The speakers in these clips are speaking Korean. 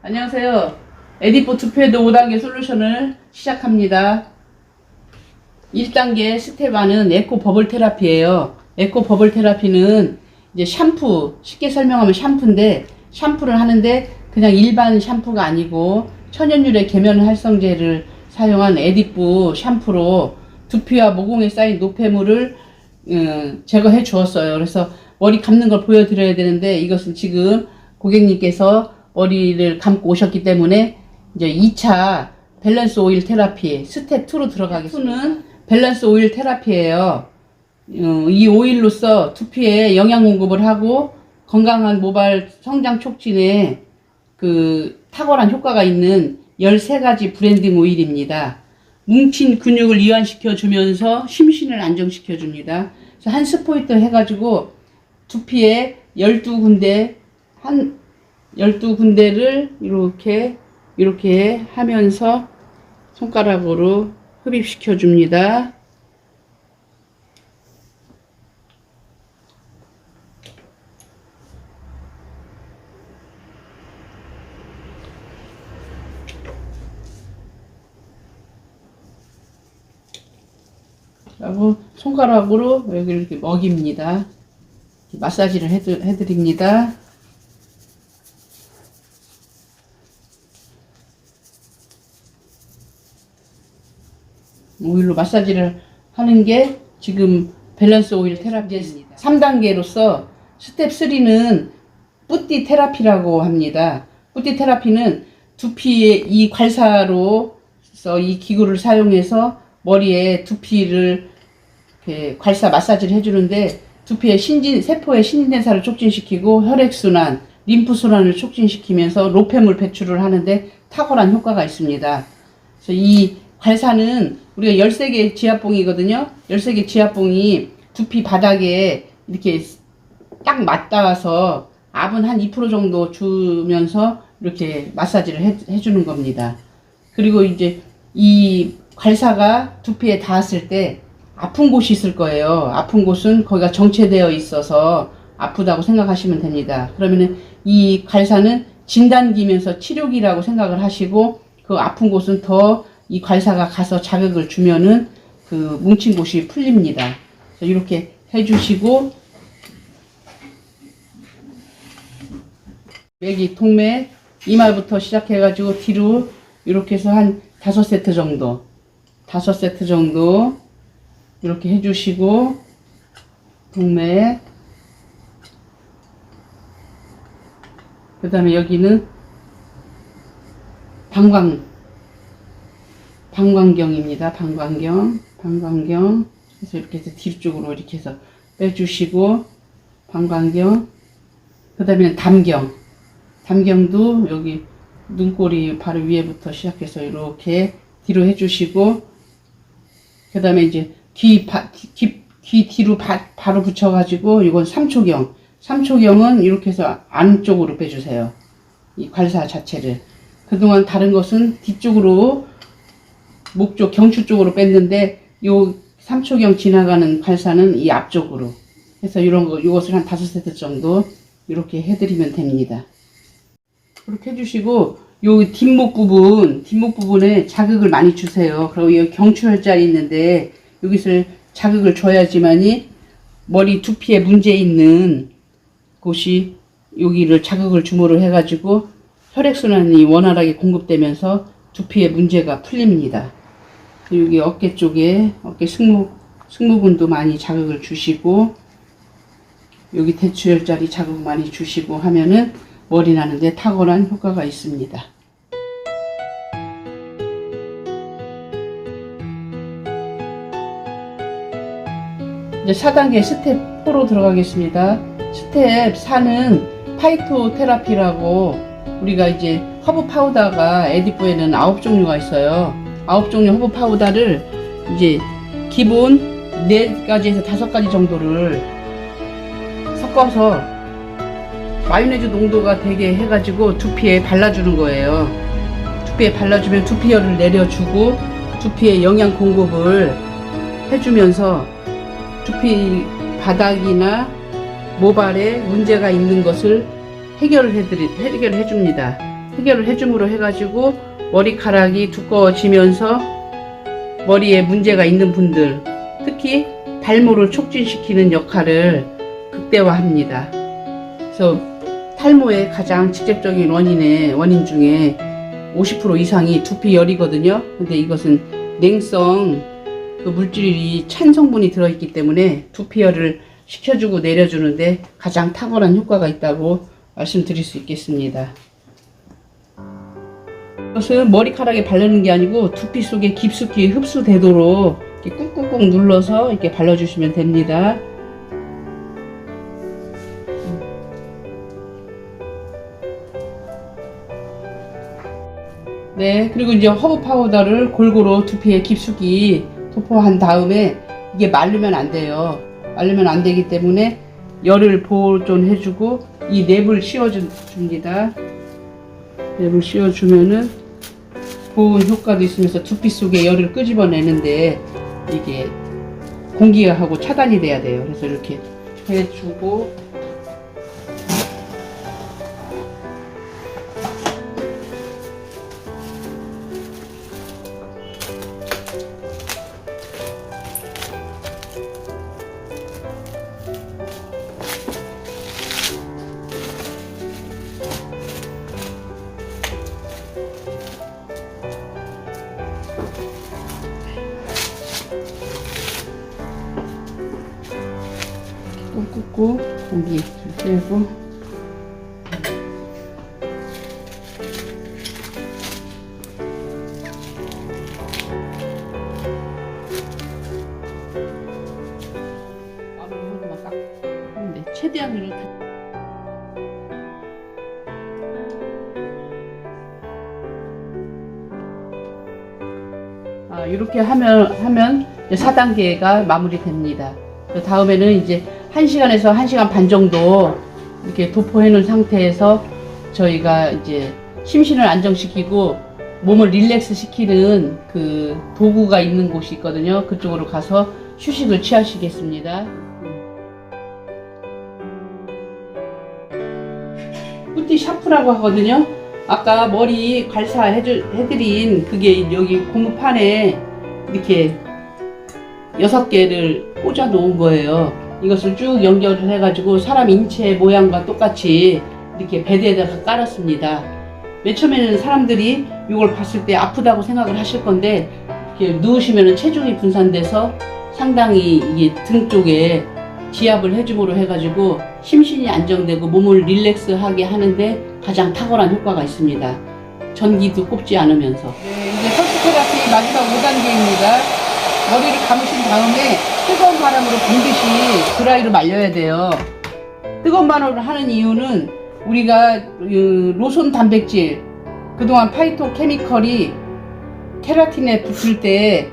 안녕하세요. 에디포 투표헤드 5단계 솔루션을 시작합니다. 1단계 스텝 1은 에코 버블 테라피예요. 에코 버블 테라피는 이제 샴푸, 쉽게 설명하면 샴푸인데, 샴푸를 하는데 그냥 일반 샴푸가 아니고 천연유래 계면 활성제를 사용한 에디포 샴푸로 두피와 모공에 쌓인 노폐물을 제거해 주었어요. 그래서 머리 감는 걸 보여드려야 되는데, 이것은 지금 고객님께서 머리를 감고 오셨기 때문에 이제 2차 밸런스 오일 테라피 스텝 2로 들어가겠습니다. 2는 밸런스 오일 테라피예요. 이 오일로서 두피에 영양 공급을 하고 건강한 모발 성장 촉진에 탁월한 효과가 있는 13가지 브랜딩 오일입니다. 뭉친 근육을 이완시켜 주면서 심신을 안정시켜 줍니다. 그래서 한 스포이트 해가지고 두피에 12군데를 이렇게 하면서 손가락으로 흡입시켜 줍니다. 그리고 손가락으로 여기 이렇게 먹입니다. 마사지를 해드립니다. 오일로 마사지를 하는 게 지금 밸런스 오일 테라피입니다. 3단계로서 스텝 3는 뿌띠 테라피라고 합니다. 뿌띠 테라피는 두피에 이 괄사로서 이 기구를 사용해서 머리에 두피를 이렇게 괄사 마사지를 해주는데, 두피의 세포의 신진대사를 촉진시키고 혈액순환, 림프순환을 촉진시키면서 노폐물 배출을 하는데 탁월한 효과가 있습니다. 그래서 이 괄사는 우리가 13개 지압봉이거든요. 13개 지압봉이 두피 바닥에 이렇게 딱 맞닿아서 압은 한 2% 정도 주면서 이렇게 마사지를 해주는 겁니다. 그리고 이제 이 괄사가 두피에 닿았을 때 아픈 곳이 있을 거예요. 아픈 곳은 거기가 정체되어 있어서 아프다고 생각하시면 됩니다. 그러면은 이 괄사는 진단기면서 치료기라고 생각을 하시고, 그 아픈 곳은 더 이 괄사가 가서 자극을 주면은 그 뭉친 곳이 풀립니다. 이렇게 해주시고, 여기 동맥 이마부터 시작해가지고 뒤로 이렇게 해서 한 5세트 정도 이렇게 해주시고, 동맥, 그 다음에 여기는 방광경입니다. 방광경. 그래서 이렇게 해서 뒤쪽으로 이렇게 해서 빼주시고, 방광경. 그 다음에는 담경도 여기 눈꼬리 바로 위에부터 시작해서 이렇게 뒤로 해주시고, 그 다음에 이제 귀 뒤로 바로 붙여가지고, 이건 삼초경은 이렇게 해서 안쪽으로 빼주세요. 이 괄사 자체를. 그동안 다른 것은 뒤쪽으로 목쪽 경추 쪽으로 뺐는데, 요 삼초경 지나가는 괄사는 이 앞쪽으로 해서 이것을 한 5세트 정도 이렇게 해드리면 됩니다. 그렇게 해주시고, 요 뒷목 부분에 자극을 많이 주세요. 그리고 여기 경추혈자리 있는데 여기서 자극을 줘야지만이 머리 두피에 문제 있는 곳이 여기를 자극을 줌으로 해가지고 혈액순환이 원활하게 공급되면서 두피에 문제가 풀립니다. 여기 어깨 쪽에 어깨 승모근도 많이 자극을 주시고, 여기 대추혈자리 자극 많이 주시고 하면은 머리 나는데 탁월한 효과가 있습니다. 이제 4단계 스텝 4로 들어가겠습니다. 스텝 4는 파이토 테라피라고, 우리가 이제 허브 파우더가 에디포에는 9종류가 있어요. 9종류 허브 파우더를 이제 기본 4가지에서 5가지 정도를 섞어서 마요네즈 농도가 되게 해가지고 두피에 발라주는 거예요. 두피에 발라주면 두피열을 내려주고 두피에 영양 공급을 해주면서 두피 바닥이나 모발에 문제가 있는 것을 해결해 줍니다. 해결을 해줌으로 해가지고 머리카락이 두꺼워지면서 머리에 문제가 있는 분들, 특히 탈모를 촉진시키는 역할을 극대화합니다. 그래서 탈모의 가장 직접적인 원인 중에 50% 이상이 두피열이거든요. 근데 이것은 냉성 그 물질이 찬 성분이 들어있기 때문에 두피열을 식혀주고 내려주는데 가장 탁월한 효과가 있다고 말씀드릴 수 있겠습니다. 이것은 머리카락에 바르는 게 아니고 두피 속에 깊숙이 흡수되도록 이렇게 꾹꾹꾹 눌러서 이렇게 발라주시면 됩니다. 네, 그리고 이제 허브 파우더를 골고루 두피에 깊숙이 도포한 다음에 이게 마르면 안 돼요. 마르면 안 되기 때문에 열을 보존해주고 이 랩을 씌워줍니다. 랩을 씌워주면은 보온 효과도 있으면서 두피 속에 열을 끄집어내는데 이게 공기하고 차단이 돼야 돼요. 그래서 이렇게 해주고 꾹꾹 공기 빼고 최대한으로 이렇게 하면 이제 4단계가 마무리됩니다. 그 다음에는 이제 1시간에서 1시간 반 정도 이렇게 도포해 놓은 상태에서 저희가 이제 심신을 안정시키고 몸을 릴렉스 시키는 그 도구가 있는 곳이 있거든요. 그쪽으로 가서 휴식을 취하시겠습니다. 뿌띠 샤프라고 하거든요. 아까 머리 관사 해드린 그게 여기 고무판에 이렇게 6개를 꽂아 놓은 거예요. 이것을 쭉 연결을 해가지고 사람 인체 모양과 똑같이 이렇게 베드에다가 깔았습니다. 맨 처음에는 사람들이 이걸 봤을 때 아프다고 생각을 하실 건데 이렇게 누우시면 체중이 분산돼서 상당히 이게 등 쪽에 지압을 해줌으로 해가지고 심신이 안정되고 몸을 릴렉스하게 하는데 가장 탁월한 효과가 있습니다. 전기도 꼽지 않으면서. 네, 이제 펄스 테라피 마지막 5단계입니다. 머리를 감으신 다음에 뜨거운 바람으로 반드시 드라이로 말려야 돼요. 뜨거운 바람으로 하는 이유는 우리가 로손 단백질, 그동안 파이토 케미컬이 케라틴에 붙을 때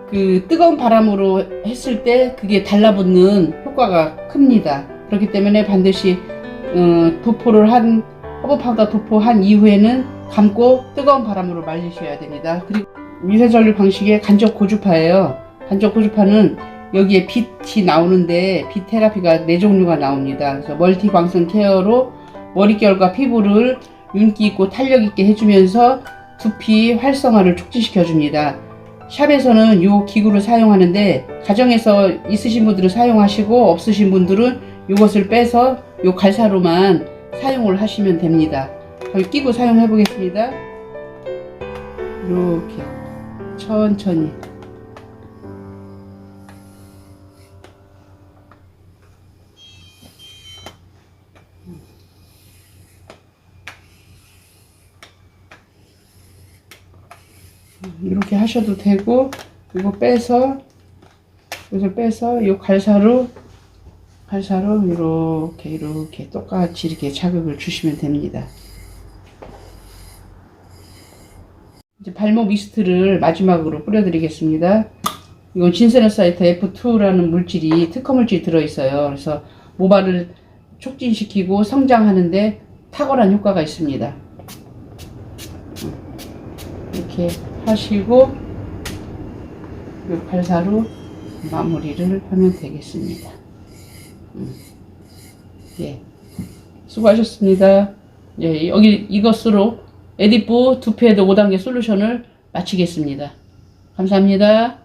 그 뜨거운 바람으로 했을 때 그게 달라붙는 효과가 큽니다. 그렇기 때문에 반드시 도포를 한 허브 파우더 도포한 이후에는 감고 뜨거운 바람으로 말리셔야 됩니다. 그리고 미세전류 방식의 간접 고주파예요. 간접 고주파는 여기에 빛이 나오는데 빛 테라피가 4종류가 나옵니다. 그래서 멀티 광선 케어로 머릿결과 피부를 윤기 있고 탄력 있게 해주면서 두피 활성화를 촉진시켜 줍니다. 샵에서는 이 기구를 사용하는데 가정에서 있으신 분들은 사용하시고 없으신 분들은 이것을 빼서 이 갈사로만 사용을 하시면 됩니다. 저희 끼고 사용해 보겠습니다. 이렇게 천천히 이렇게 하셔도 되고, 이거 빼서 이것을 빼서 이 갈사로 이렇게 똑같이 이렇게 자극을 주시면 됩니다. 이제 발목 미스트를 마지막으로 뿌려드리겠습니다. 이건 진세노사이트 F2라는 물질이 특허 물질이 들어있어요. 그래서 모발을 촉진시키고 성장하는데 탁월한 효과가 있습니다. 이렇게 하시고 이 갈사로 마무리를 하면 되겠습니다. 예, 수고하셨습니다. 예, 여기 이것으로 에디쁘 두피헤드 5단계 솔루션을 마치겠습니다. 감사합니다.